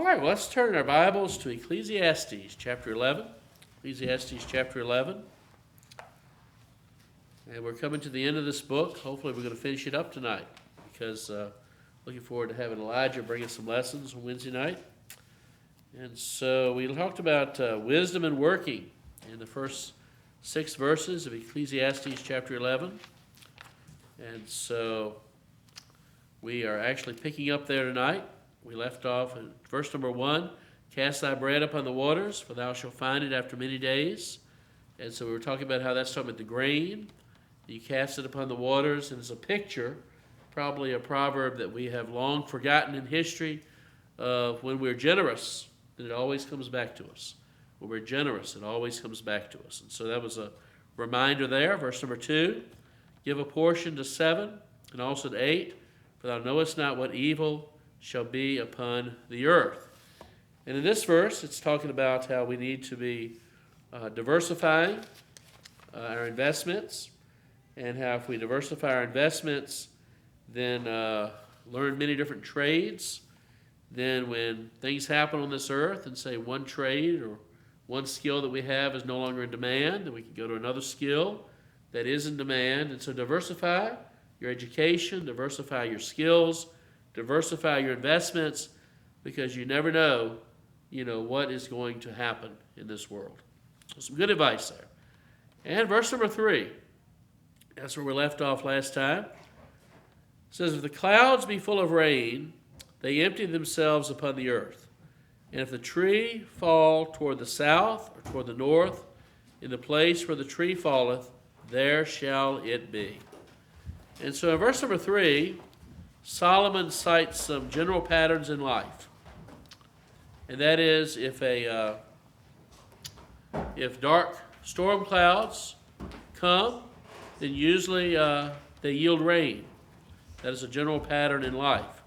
All right, well, let's turn our Bibles to Ecclesiastes chapter 11. Ecclesiastes chapter 11. And we're coming to the end of this book. Hopefully we're going to finish it up tonight because looking forward to having Elijah bring us some lessons on Wednesday night. And so we talked about wisdom and working in the first 6 verses of Ecclesiastes chapter 11. And so we are actually picking up there tonight. We left off at verse number 1, cast thy bread upon the waters, for thou shalt find it after many days. And so we were talking about how that's talking about the grain. You cast it upon the waters, and it's a picture, probably a proverb that we have long forgotten in history of when we're generous, that it always comes back to us. When we're generous, it always comes back to us. And so that was a reminder there. Verse number 2, give a portion to 7, and also to 8, for thou knowest not what evil shall be upon the earth. And in this verse, it's talking about how we need to be diversifying our investments, and how if we diversify our investments, then learn many different trades, then when things happen on this earth and say one trade or one skill that we have is no longer in demand, then we can go to another skill that is in demand. And so diversify your education, diversify your skills, diversify your investments, because you never know, what is going to happen in this world. So some good advice there. And verse number 3, that's where we left off last time. It says, if the clouds be full of rain, they empty themselves upon the earth. And if the tree fall toward the south or toward the north, in the place where the tree falleth, there shall it be. And so in verse number 3, Solomon cites some general patterns in life. And that is, if dark storm clouds come, then usually they yield rain. That is a general pattern in life.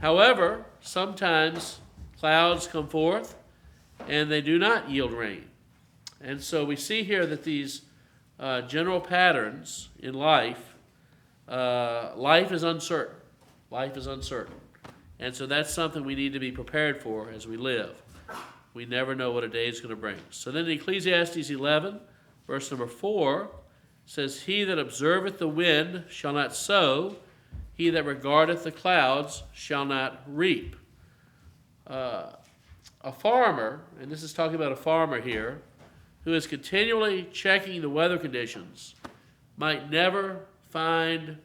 However, sometimes clouds come forth and they do not yield rain. And so we see here that these general patterns in life, life is uncertain. Life is uncertain. And so that's something we need to be prepared for as we live. We never know what a day is going to bring. So then in Ecclesiastes 11, verse number 4, says, he that observeth the wind shall not sow, he that regardeth the clouds shall not reap. A farmer, and this is talking about a farmer here, who is continually checking the weather conditions, might never find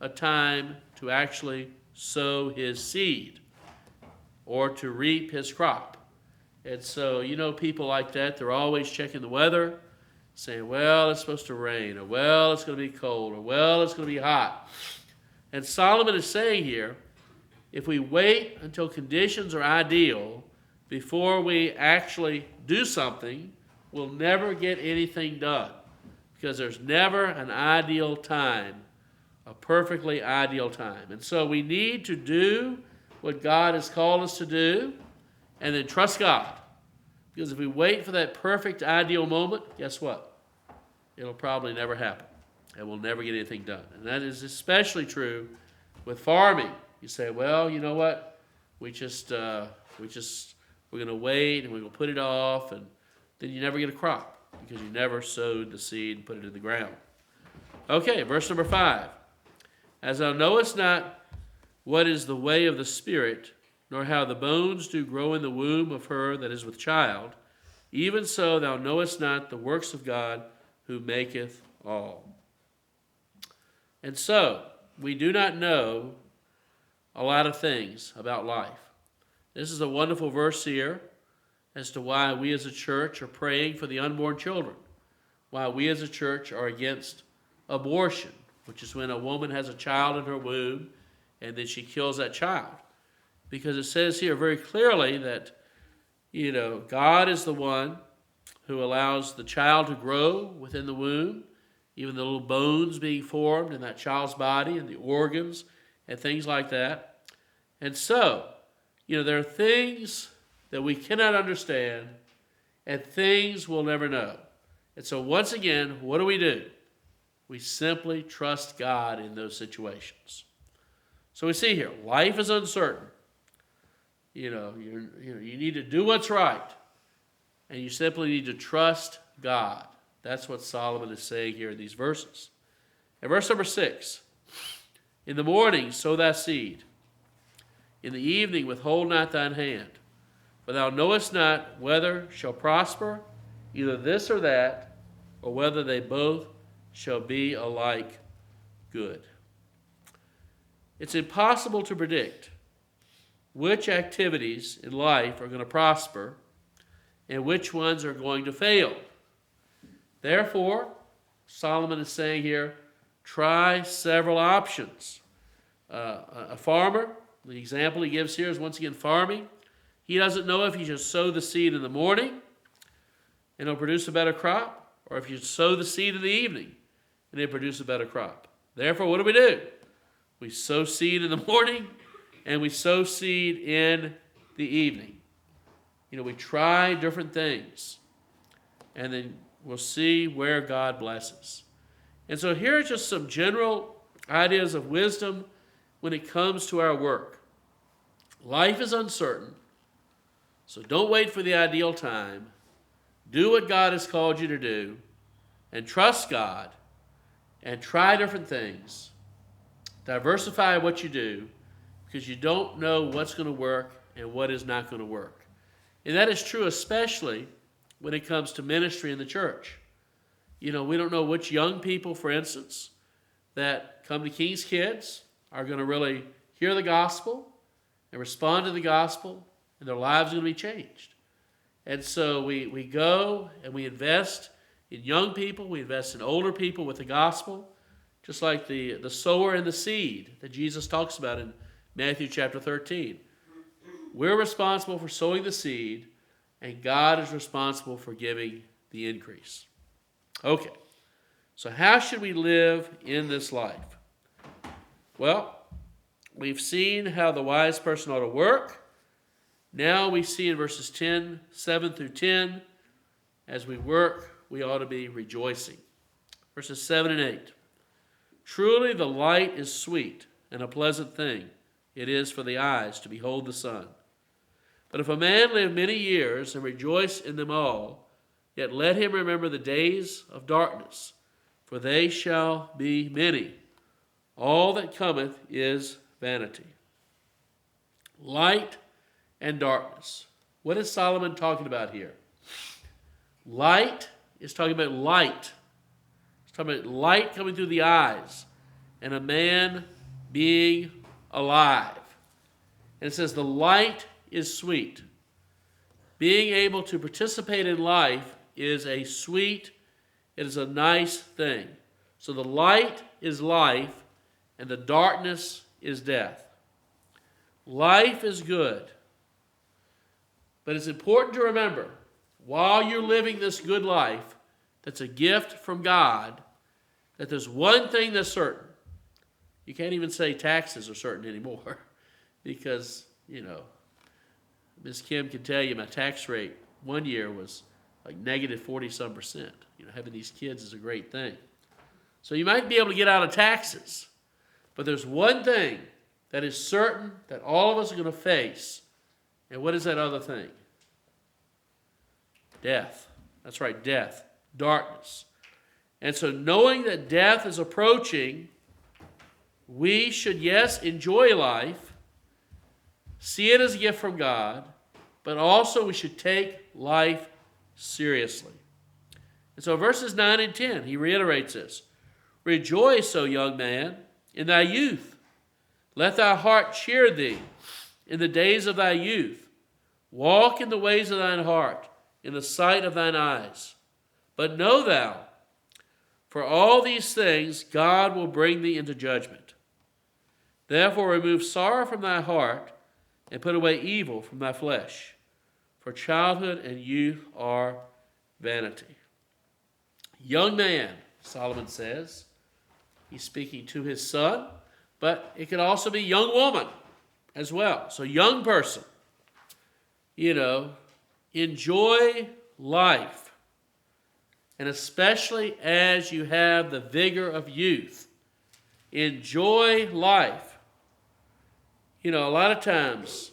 a time to actually sow his seed or to reap his crop. And so, people like that, they're always checking the weather, saying, well, it's supposed to rain, or well, it's going to be cold, or well, it's going to be hot. And Solomon is saying here, if we wait until conditions are ideal before we actually do something, we'll never get anything done, because there's never an ideal time, a perfectly ideal time. And so we need to do what God has called us to do and then trust God. Because if we wait for that perfect ideal moment, guess what? It'll probably never happen, and we'll never get anything done. And that is especially true with farming. You say, well, you know what? We're going to wait and we're going to put it off, and then you never get a crop because you never sowed the seed and put it in the ground. Okay, verse number 5. As thou knowest not what is the way of the Spirit, nor how the bones do grow in the womb of her that is with child, even so thou knowest not the works of God who maketh all. And so, we do not know a lot of things about life. This is a wonderful verse here as to why we as a church are praying for the unborn children, why we as a church are against abortion, which is when a woman has a child in her womb and then she kills that child. Because it says here very clearly that, God is the one who allows the child to grow within the womb, even the little bones being formed in that child's body and the organs and things like that. And so, there are things that we cannot understand and things we'll never know. And so once again, what do? We simply trust God in those situations. So we see here, life is uncertain. You need to do what's right, and you simply need to trust God. That's what Solomon is saying here in these verses. And verse number 6, in the morning sow thy seed, in the evening withhold not thine hand, for thou knowest not whether shall prosper either this or that, or whether they both shall be alike good. It's impossible to predict which activities in life are going to prosper and which ones are going to fail. Therefore, Solomon is saying here, try several options. A farmer, the example he gives here is once again farming. He doesn't know if he should sow the seed in the morning and it'll produce a better crop, or if you sow the seed in the evening and it'll produce a better crop. Therefore, what do? We sow seed in the morning and we sow seed in the evening. We try different things, and then we'll see where God blesses. And so here are just some general ideas of wisdom when it comes to our work. Life is uncertain, so don't wait for the ideal time. Do what God has called you to do, and trust God, and try different things. Diversify what you do, because you don't know what's going to work and what is not going to work. And that is true especially when it comes to ministry in the church. We don't know which young people, for instance, that come to King's Kids are going to really hear the gospel and respond to the gospel, and their lives are going to be changed. And so we go and we invest in young people, we invest in older people with the gospel, just like the sower and the seed that Jesus talks about in Matthew chapter 13. We're responsible for sowing the seed, and God is responsible for giving the increase. Okay, so how should we live in this life? Well, we've seen how the wise person ought to work. Now we see in verses 7 through 10, as we work, we ought to be rejoicing. Verses 7 and 8. Truly the light is sweet, and a pleasant thing it is for the eyes to behold the sun. But if a man live many years and rejoice in them all, yet let him remember the days of darkness, for they shall be many. All that cometh is vanity. Light and darkness. What is Solomon talking about here? Light is talking about light. It's talking about light coming through the eyes and a man being alive. And it says the light is sweet. Being able to participate in life is a sweet, it is a nice thing. So the light is life and the darkness is death. Life is good. But it's important to remember, while you're living this good life, that's a gift from God, that there's one thing that's certain. You can't even say taxes are certain anymore because, Ms. Kim can tell you my tax rate one year was like negative 40-some%. Having these kids is a great thing. So you might be able to get out of taxes, but there's one thing that is certain that all of us are going to face. And what is that other thing? Death. That's right, death. Darkness. And so knowing that death is approaching, we should, yes, enjoy life, see it as a gift from God, but also we should take life seriously. And so verses 9 and 10, he reiterates this. Rejoice, O young man, in thy youth. Let thy heart cheer thee in the days of thy youth. Walk in the ways of thine heart, in the sight of thine eyes. But know thou, for all these things God will bring thee into judgment. Therefore remove sorrow from thy heart, and put away evil from thy flesh. For childhood and youth are vanity. Young man, Solomon says. He's speaking to his son, but it could also be young woman as well. So young person, enjoy life. And especially as you have the vigor of youth, enjoy life. A lot of times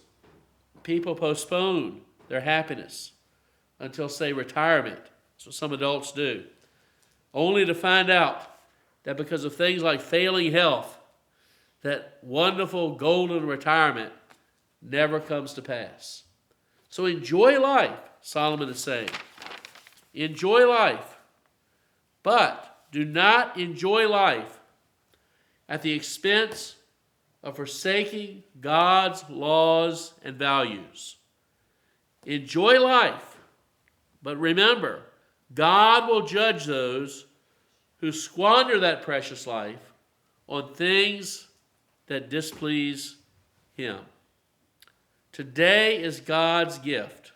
people postpone their happiness until, say, retirement. That's what some adults do. Only to find out that because of things like failing health, that wonderful golden retirement never comes to pass. So enjoy life, Solomon is saying. Enjoy life. But do not enjoy life at the expense of forsaking God's laws and values. Enjoy life, but remember, God will judge those who squander that precious life on things that displease Him. Today is God's gift.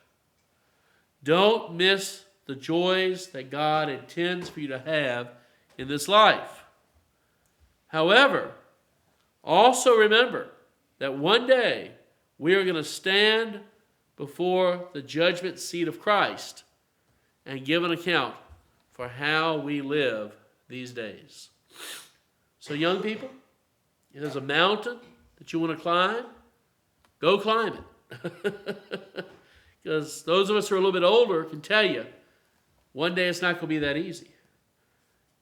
Don't miss the joys that God intends for you to have in this life. However, also remember that one day we are going to stand before the judgment seat of Christ and give an account for how we live these days. So young people, if there's a mountain that you want to climb, go climb it. Because those of us who are a little bit older can tell you, one day it's not going to be that easy.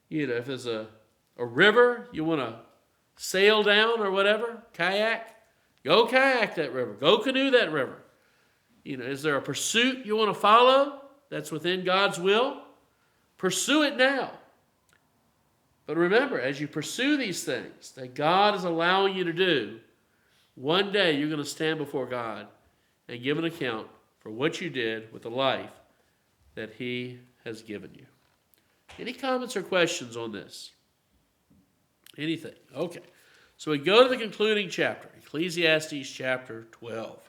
You know, if there's a river you want to sail down or whatever, kayak, go kayak that river. Go canoe that river. You know, is there a pursuit you want to follow that's within God's will? Pursue it now. But remember, as you pursue these things that God is allowing you to do, one day you're going to stand before God and give an account for what you did with the life that He has given you. Any comments or questions on this? Anything? Okay. So we go to the concluding chapter, Ecclesiastes chapter 12.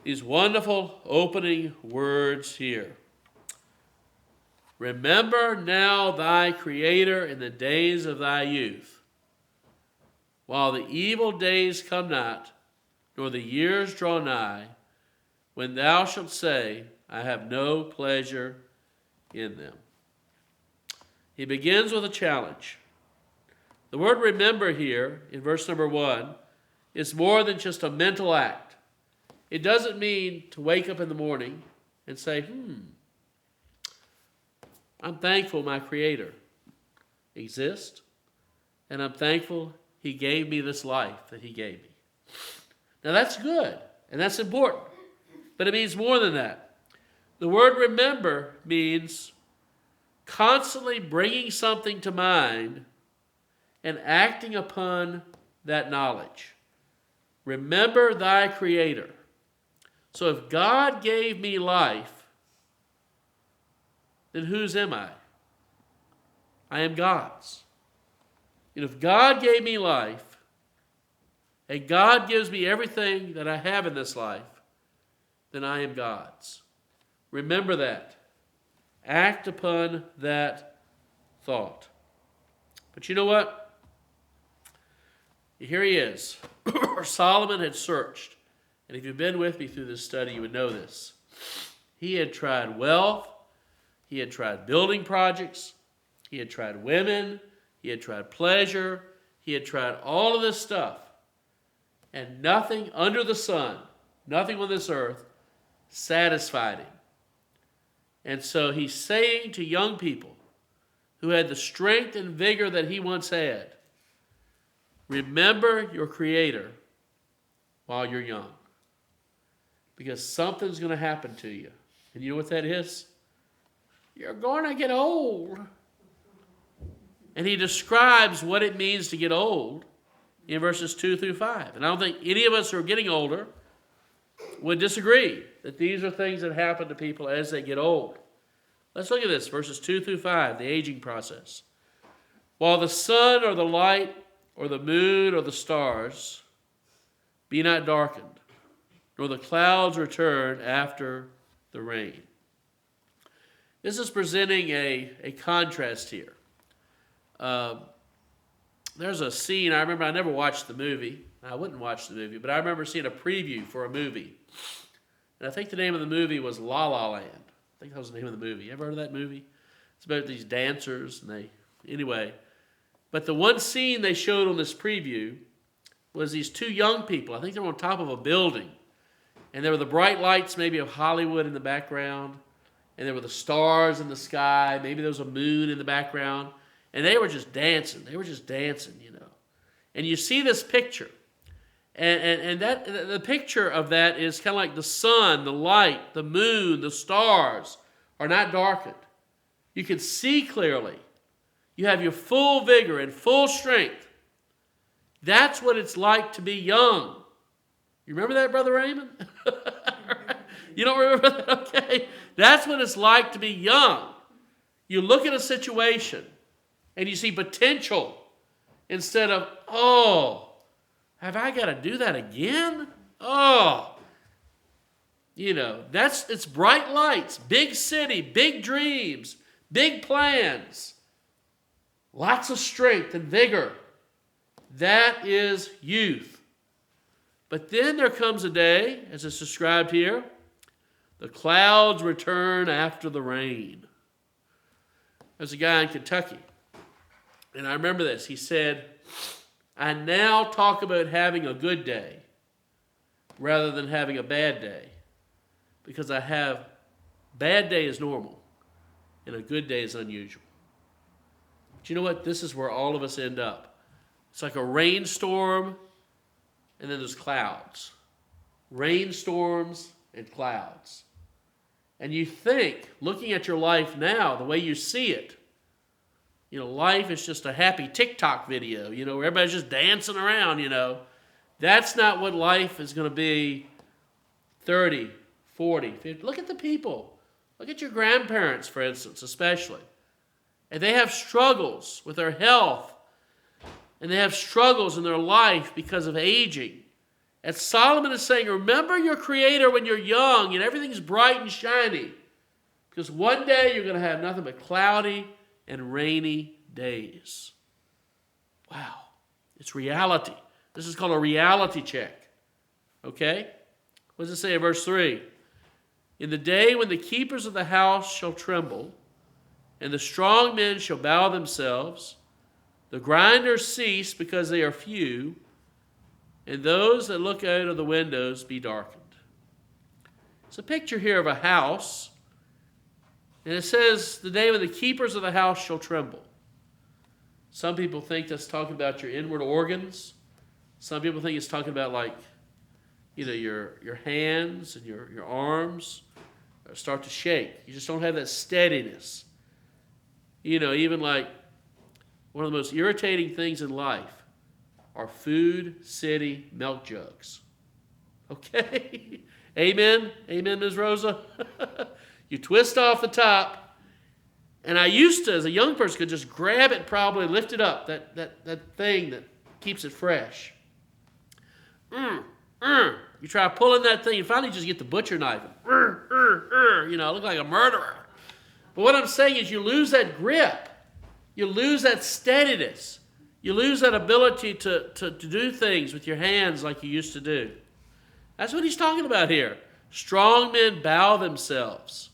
These wonderful opening words here. Remember now thy Creator in the days of thy youth, while the evil days come not, nor the years draw nigh, when thou shalt say, I have no pleasure in them. He begins with a challenge. The word remember here in verse number 1 is more than just a mental act. It doesn't mean to wake up in the morning and say, I'm thankful my Creator exists, and I'm thankful He gave me this life that He gave me. Now that's good, and that's important, but it means more than that. The word remember means constantly bringing something to mind and acting upon that knowledge. Remember thy Creator. So if God gave me life, then whose am I? I am God's. And if God gave me life, and God gives me everything that I have in this life, then I am God's. Remember that. Act upon that thought. But you know what? Here he is. Solomon had searched. And if you've been with me through this study, you would know this. He had tried wealth. He had tried building projects. He had tried women. He had tried pleasure. He had tried all of this stuff. And nothing under the sun, nothing on this earth, satisfied him. And so he's saying to young people who had the strength and vigor that he once had, remember your Creator while you're young. Because something's going to happen to you. And you know what that is? You're going to get old. And he describes what it means to get old in verses 2 through 5. And I don't think any of us who are getting older would disagree that these are things that happen to people as they get old. Let's look at this, verses 2 through 5, the aging process. While the sun or the light or the moon or the stars be not darkened, nor the clouds return after the rain. This is presenting a contrast here. There's a scene, I remember, I never watched the movie. I wouldn't watch the movie, but I remember seeing a preview for a movie. And I think the name of the movie was La La Land. I think that was the name of the movie. You ever heard of that movie? It's about these dancers, and anyway. But the one scene they showed on this preview was these two young people. I think they were on top of a building. And there were the bright lights maybe of Hollywood in the background. And there were the stars in the sky. Maybe there was a moon in the background. And they were just dancing. They were just dancing, you know. And you see this picture. And that the picture of that is kind of like the sun, the light, the moon, the stars are not darkened. You can see clearly. You have your full vigor and full strength. That's what it's like to be young. You remember that, Brother Raymond? You don't remember that? Okay. That's what it's like to be young. You look at a situation and you see potential instead of, oh, have I got to do that again? Oh. You know, it's bright lights, big city, big dreams, big plans, lots of strength and vigor. That is youth. But then there comes a day, as it's described here, the clouds return after the rain. There's a guy in Kentucky, and I remember this. He said, I now talk about having a good day rather than having a bad day, because I have bad day is normal and a good day is unusual. But you know what? This is where all of us end up. It's like a rainstorm, and then there's clouds. Rainstorms and clouds. And you think, looking at your life now, the way you see it, you know, life is just a happy TikTok video, you know, where everybody's just dancing around, you know. That's not what life is going to be 30, 40, 50. Look at the people. Look at your grandparents, for instance, especially. And they have struggles with their health. And they have struggles in their life because of aging. And Solomon is saying, remember your Creator when you're young and everything's bright and shiny. Because one day you're going to have nothing but cloudy and rainy days. Wow. It's reality. This is called a reality check. Okay? What does it say in verse 3? In the day when the keepers of the house shall tremble, and the strong men shall bow themselves, the grinders cease because they are few, and those that look out of the windows be darkened. It's a picture here of a house, and it says, the day when the keepers of the house shall tremble. Some people think that's talking about your inward organs. Some people think it's talking about, like, you know, your hands and your arms start to shake. You just don't have that steadiness. You know, even like one of the most irritating things in life are Food City milk jugs. Okay? Amen? Amen, Ms. Rosa? You twist off the top, and I used to, as a young person, could just grab it, probably lift it up, that thing that keeps it fresh. You try pulling that thing, and finally just get the butcher knife. You know, I look like a murderer. But what I'm saying is you lose that grip. You lose that steadiness. You lose that ability to do things with your hands like you used to do. That's what he's talking about here. Strong men bow themselves.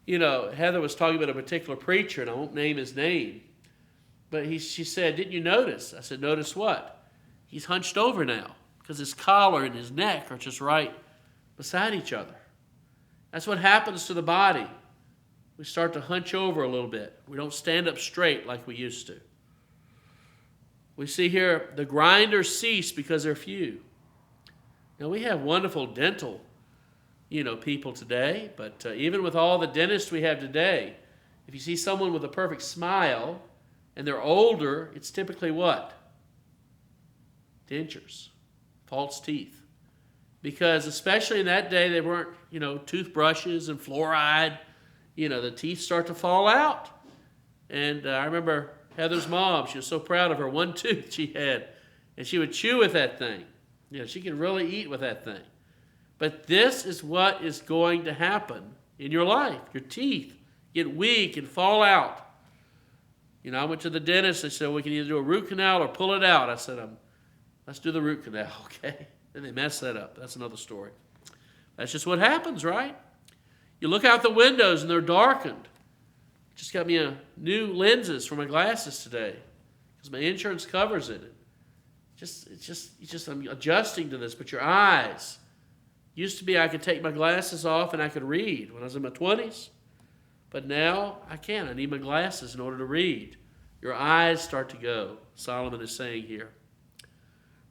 You know, Heather was talking about a particular preacher, and I won't name his name. But she said, didn't you notice? I said, notice what? He's hunched over now because his collar and his neck are just right beside each other. That's what happens to the body. We start to hunch over a little bit. We don't stand up straight like we used to. We see here the grinders cease because they're few. Now we have wonderful dental, people today, but even with all the dentists we have today, if you see someone with a perfect smile and they're older, it's typically what? Dentures, false teeth. Because especially in that day, they weren't, toothbrushes and fluoride. The teeth start to fall out. And I remember Heather's mom, she was so proud of her one tooth she had. And she would chew with that thing. She could really eat with that thing. But this is what is going to happen in your life. Your teeth get weak and fall out. I went to the dentist. They said, we can either do a root canal or pull it out. I said, let's do the root canal, okay? Then they messed that up. That's another story. That's just what happens, right? You look out the windows and they're darkened. Just got me new lenses for my glasses today because my insurance covers it. I'm adjusting to this, but your eyes, Used to be I could take my glasses off and I could read when I was in my 20s. But now I can't. I need my glasses in order to read. Your eyes start to go, Solomon is saying here.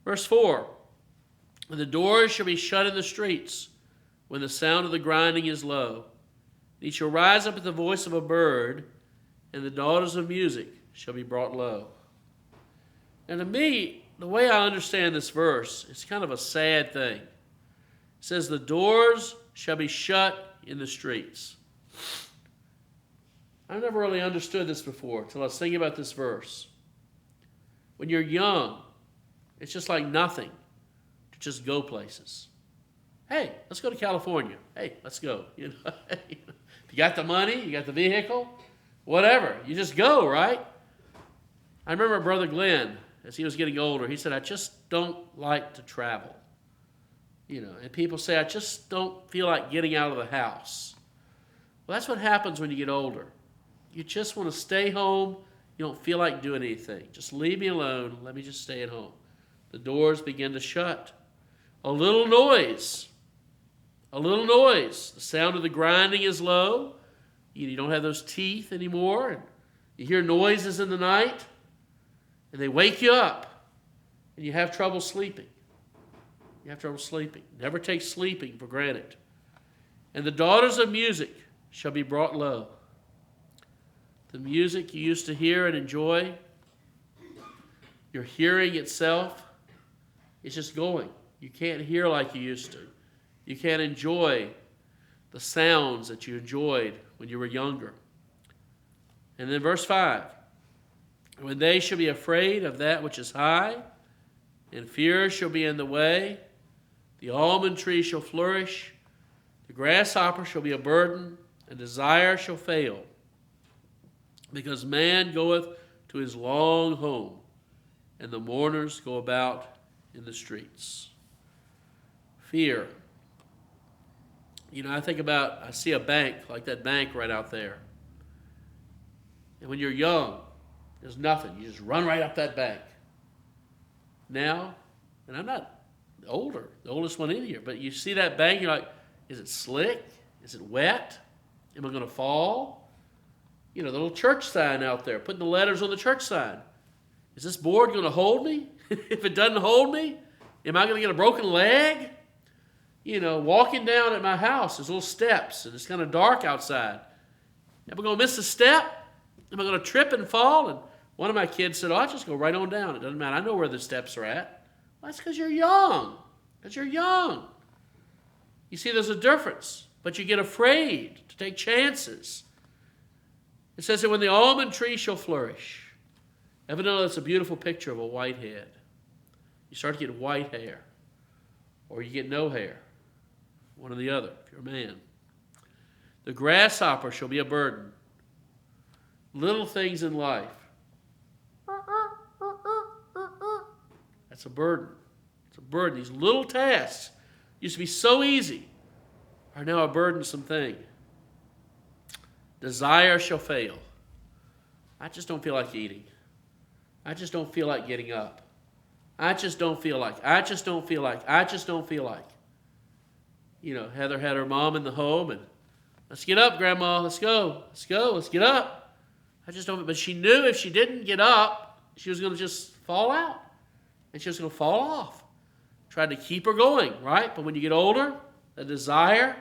Verse 4, and the doors shall be shut in the streets when the sound of the grinding is low. He shall rise up at the voice of a bird, and the daughters of music shall be brought low. And to me, the way I understand this verse, it's kind of a sad thing. It says, the doors shall be shut in the streets. I never really understood this before until I was thinking about this verse. When you're young, it's just like nothing to just go places. Hey, let's go to California. Hey, let's go. You know, if you got the money, you got the vehicle, whatever, you just go, right? I remember Brother Glenn, as he was getting older, he said, I just don't like to travel. You know, and people say, I just don't feel like getting out of the house. Well, that's what happens when you get older. You just want to stay home. You don't feel like doing anything. Just leave me alone. Let me just stay at home. The doors begin to shut. A little noise. A little noise. The sound of the grinding is low. You don't have those teeth anymore. And you hear noises in the night. And they wake you up. And you have trouble sleeping. You have trouble sleeping. Never take sleeping for granted. And the daughters of music shall be brought low. The music you used to hear and enjoy, your hearing itself is just going. You can't hear like you used to. You can't enjoy the sounds that you enjoyed when you were younger. And then verse 5, when they shall be afraid of that which is high, and fear shall be in the way, the almond tree shall flourish, the grasshopper shall be a burden, and desire shall fail. Because man goeth to his long home, and the mourners go about in the streets. Fear. You know, I see a bank, like that bank right out there. And when you're young, there's nothing. You just run right up that bank. Now, and I'm not the oldest one in here, but you see that bank, you're like, is it slick? Is it wet? Am I going to fall? You know, the little church sign out there, putting the letters on the church sign. Is this board going to hold me? If it doesn't hold me, am I going to get a broken leg? You know, walking down at my house, there's little steps, and it's kind of dark outside. Am I going to miss a step? Am I going to trip and fall? And one of my kids said, I'll just go right on down. It doesn't matter. I know where the steps are at. Well, that's because you're young. Because you're young. You see, there's a difference. But you get afraid to take chances. It says that when the almond tree shall flourish, evidently that's a beautiful picture of a white head. You start to get white hair, or you get no hair, one or the other, if you're a man. The grasshopper shall be a burden. Little things in life. That's a burden. It's a burden. These little tasks used to be so easy are now a burdensome thing. Desire shall fail. I just don't feel like eating. I just don't feel like getting up. I just don't feel like. I just don't feel like. I just don't feel like. You know, Heather had her mom in the home and, let's get up, Grandma. Let's go. Let's go. Let's get up. I just don't. But she knew if she didn't get up, she was going to just fall out. And she was going to fall off. Tried to keep her going, right? But when you get older, the desire.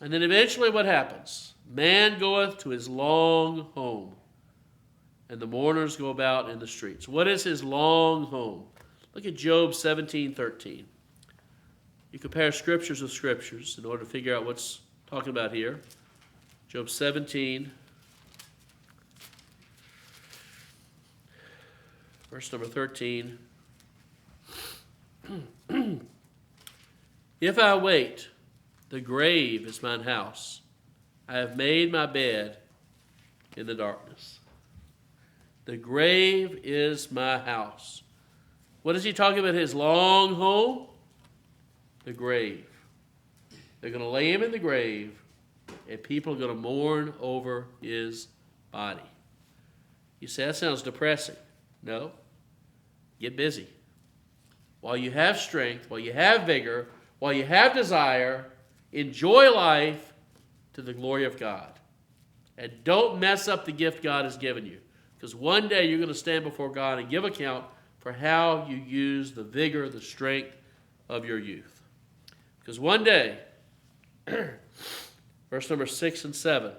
And then eventually what happens? Man goeth to his long home, and the mourners go about in the streets. What is his long home? Look at Job 17:13. You compare scriptures with scriptures in order to figure out what's talking about here. Job 17, verse number 13. If I wait, the grave is mine house. I have made my bed in the darkness. The grave is my house. What is he talking about? His long home? The grave. They're going to lay him in the grave, and people are going to mourn over his body. You say, that sounds depressing. No. Get busy. While you have strength, while you have vigor, while you have desire, enjoy life to the glory of God. And don't mess up the gift God has given you. Because one day you're going to stand before God and give account for how you use the vigor, the strength of your youth. Because one day, verse number 6 and 7,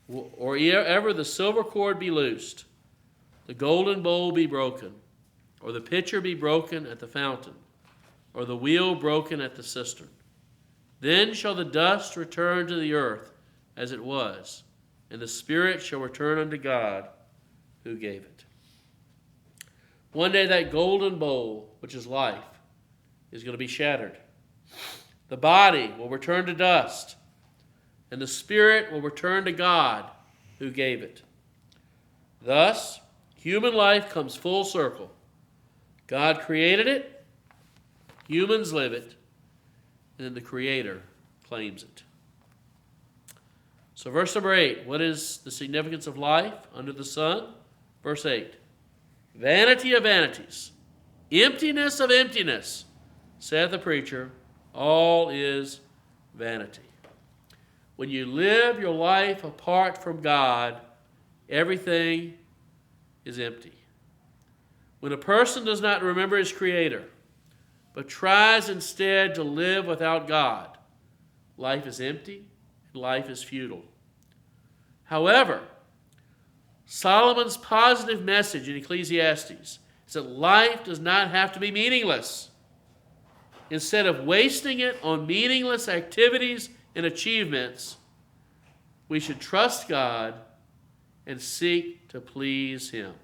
or ever the silver cord be loosed, the golden bowl be broken, or the pitcher be broken at the fountain, or the wheel broken at the cistern. Then shall the dust return to the earth as it was, and the spirit shall return unto God who gave it. One day that golden bowl, which is life, is going to be shattered. The body will return to dust, and the spirit will return to God who gave it. Thus, human life comes full circle. God created it, humans live it, and then the Creator claims it. So verse number 8, what is the significance of life under the sun? Verse 8, vanity of vanities, emptiness of emptiness, saith the preacher, all is vanity. When you live your life apart from God, everything is empty. When a person does not remember his Creator, but tries instead to live without God, life is empty and life is futile. However, Solomon's positive message in Ecclesiastes is that life does not have to be meaningless. Instead of wasting it on meaningless activities and achievements, we should trust God and seek to please Him.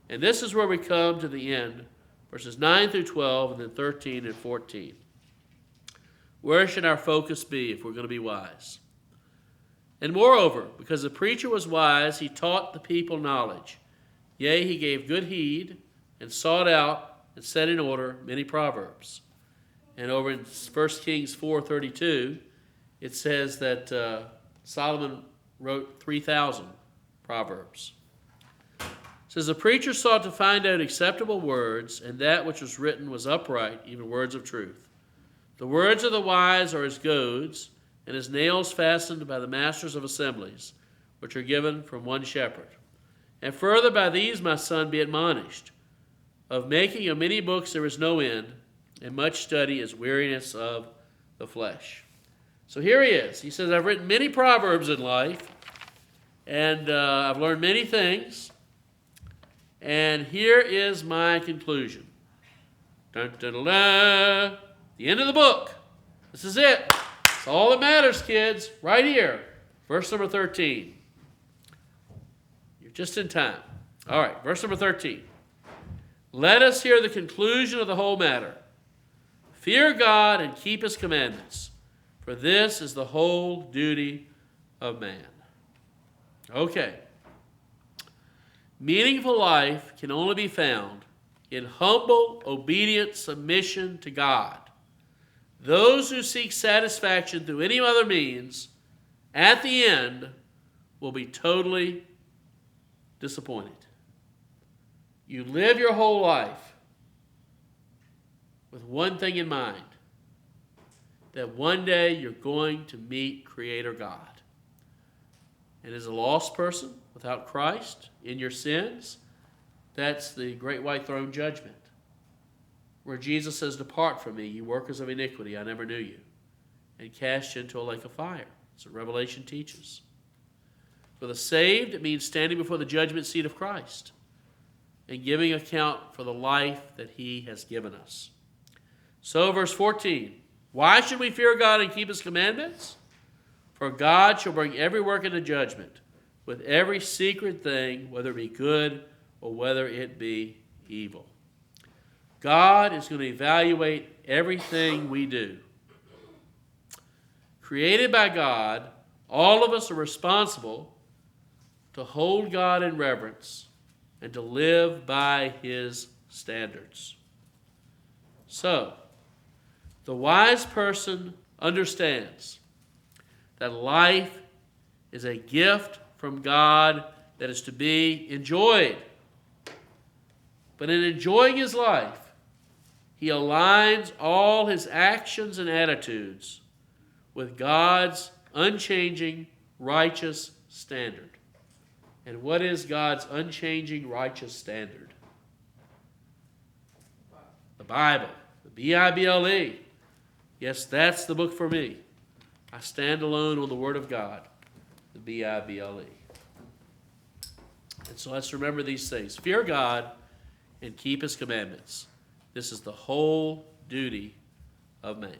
And this is where we come to the end, verses 9 through 12, and then 13 and 14. Where should our focus be if we're going to be wise? And moreover, because the preacher was wise, he taught the people knowledge. Yea, he gave good heed, and sought out, and set in order many proverbs. And over in 1 Kings 4:32, it says that Solomon wrote 3,000 proverbs. It says, the preacher sought to find out acceptable words, and that which was written was upright, even words of truth. The words of the wise are as goads, and as nails fastened by the masters of assemblies, which are given from one shepherd. And further by these, my son, be admonished. Of making of many books there is no end, and much study is weariness of the flesh. So here he is. He says, I've written many proverbs in life, and I've learned many things, and here is my conclusion. Dun, dun, dun, dun. The end of the book. This is it. It's all that matters, kids. Right here. Verse number 13. You're just in time. All right, verse number 13. Let us hear the conclusion of the whole matter. Fear God and keep His commandments, for this is the whole duty of man. Okay. Meaningful life can only be found in humble, obedient submission to God. Those who seek satisfaction through any other means, at the end, will be totally disappointed. You live your whole life with one thing in mind, that one day you're going to meet Creator God. And as a lost person without Christ in your sins, that's the great white throne judgment, where Jesus says, depart from me, you workers of iniquity, I never knew you, and cast you into a lake of fire. That's what Revelation teaches. For the saved, it means standing before the judgment seat of Christ and giving account for the life that He has given us. So, verse 14, why should we fear God and keep His commandments? For God shall bring every work into judgment, with every secret thing, whether it be good or whether it be evil. God is going to evaluate everything we do. Created by God, all of us are responsible to hold God in reverence and to live by His standards. So, the wise person understands that life is a gift from God that is to be enjoyed. But in enjoying his life, He aligns all his actions and attitudes with God's unchanging, righteous standard. And what is God's unchanging, righteous standard? The Bible. The B-I-B-L-E. Yes, that's the book for me. I stand alone on the Word of God. The B-I-B-L-E. And so let's remember these things. Fear God and keep his commandments. This is the whole duty of man.